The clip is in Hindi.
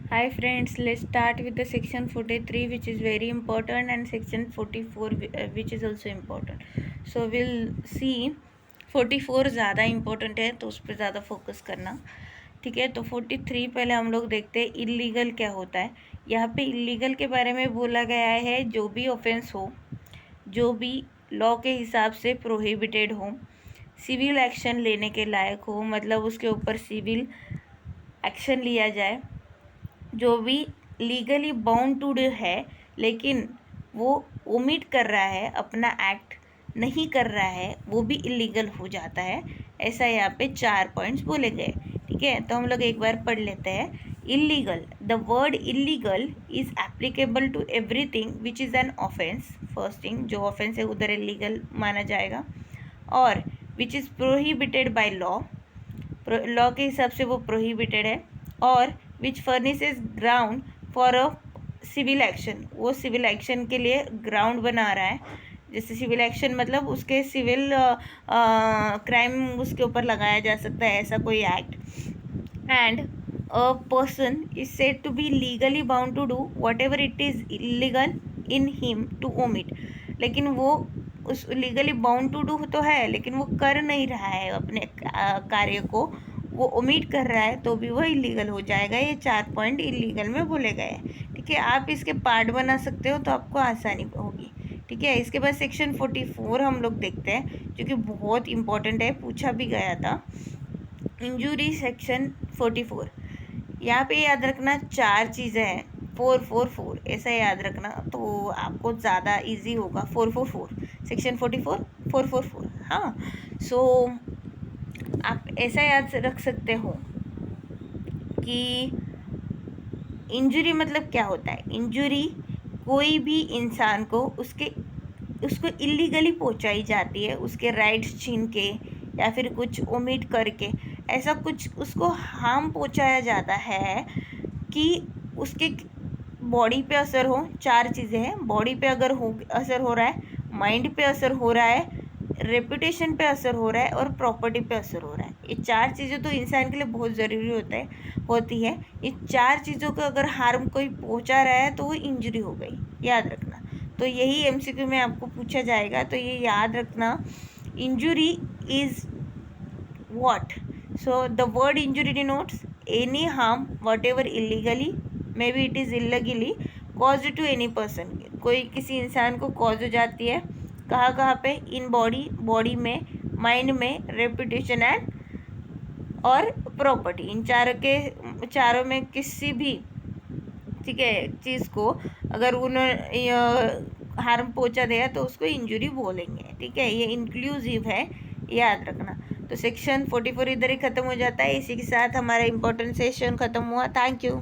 Hi friends, let's start with the section 43 which is very important and section 44 which is also important. So we'll see 44 ज़्यादा important है तो उस पर ज़्यादा फोकस करना, ठीक है। तो 43 पहले हम लोग देखते हैं इलीगल क्या होता है। यहाँ पे इलीगल के बारे में बोला गया है जो भी ऑफेंस हो, जो भी लॉ के हिसाब से प्रोहिबिटेड हो, सिविल एक्शन लेने के लायक हो, मतलब उसके ऊपर सिविल एक्शन लिया जाए, जो भी लीगली बाउंड टू डू है लेकिन वो ओमिट कर रहा है, अपना एक्ट नहीं कर रहा है, वो भी इलीगल हो जाता है। ऐसा यहाँ पे 4 पॉइंट्स बोले गए, ठीक है। तो हम लोग एक बार पढ़ लेते हैं। Illegal, the word illegal is applicable to everything which is an offence. First thing, जो ऑफेंस है उधर इलीगल माना जाएगा। और which is prohibited by law, law के हिसाब से वो प्रोहिबिटेड है। और which furnishes ground for a civil action, वो सिविल एक्शन के लिए ग्राउंड बना रहा है। जैसे सिविल एक्शन मतलब उसके सिविल क्राइम उसके ऊपर लगाया जा सकता है, ऐसा कोई act. And a person is said to be legally bound to do whatever it is illegal in him to omit. लेकिन वो उस लीगली बाउंड टू डू तो है लेकिन वो कर नहीं रहा है अपने कार्य को, वो ओमिट कर रहा है तो भी वो इलीगल हो जाएगा। ये 4 पॉइंट इलीगल में बोले गए हैं, ठीक है। आप इसके पार्ट बना सकते हो तो आपको आसानी होगी, ठीक है। इसके बाद सेक्शन 44 हम लोग देखते हैं जो कि बहुत इंपॉर्टेंट है, पूछा भी गया था। इंजूरी सेक्शन 44, यहाँ पे याद रखना 4 चीज़ें हैं, 444 ऐसा याद रखना तो आपको ज़्यादा इजी होगा। 444 सेक्शन 44 444, हाँ। सो आप ऐसा याद रख सकते हो कि इंजरी मतलब क्या होता है। इंजरी कोई भी इंसान को उसको इलीगली पहुंचाई जाती है, उसके राइट्स छीन के या फिर कुछ ओमिट करके, ऐसा कुछ उसको हार्म पहुंचाया जाता है कि उसके बॉडी पे असर हो। 4 चीज़ें हैं, बॉडी पे अगर असर हो रहा है, माइंड पे असर हो रहा है, रेपुटेशन पे असर हो रहा है और प्रॉपर्टी पे असर हो रहा है। ये 4 चीज़ें तो इंसान के लिए बहुत ज़रूरी होती है। ये 4 चीज़ों को अगर हार्म कोई पहुंचा रहा है तो वो इंजरी हो गई, याद रखना। तो यही एमसीक्यू में आपको पूछा जाएगा, तो ये याद रखना। Injury is what? So the word injury denotes any harm whatever illegally, maybe it is illegally caused to any person। कोई किसी इंसान को कॉज हो जाती है, कहाँ कहाँ पे, इन बॉडी में, माइंड में, रेपुटेशन एंड और प्रॉपर्टी, इन चारों में किसी भी, ठीक है, चीज़ को अगर उन्होंने हार्म पहुंचा दिया तो उसको इंजुरी बोलेंगे, ठीक है। ये इंक्लूसिव है, याद रखना। तो सेक्शन 44 इधर ही ख़त्म हो जाता है। इसी के साथ हमारा इम्पोर्टेंट सेशन ख़त्म हुआ। Thank you.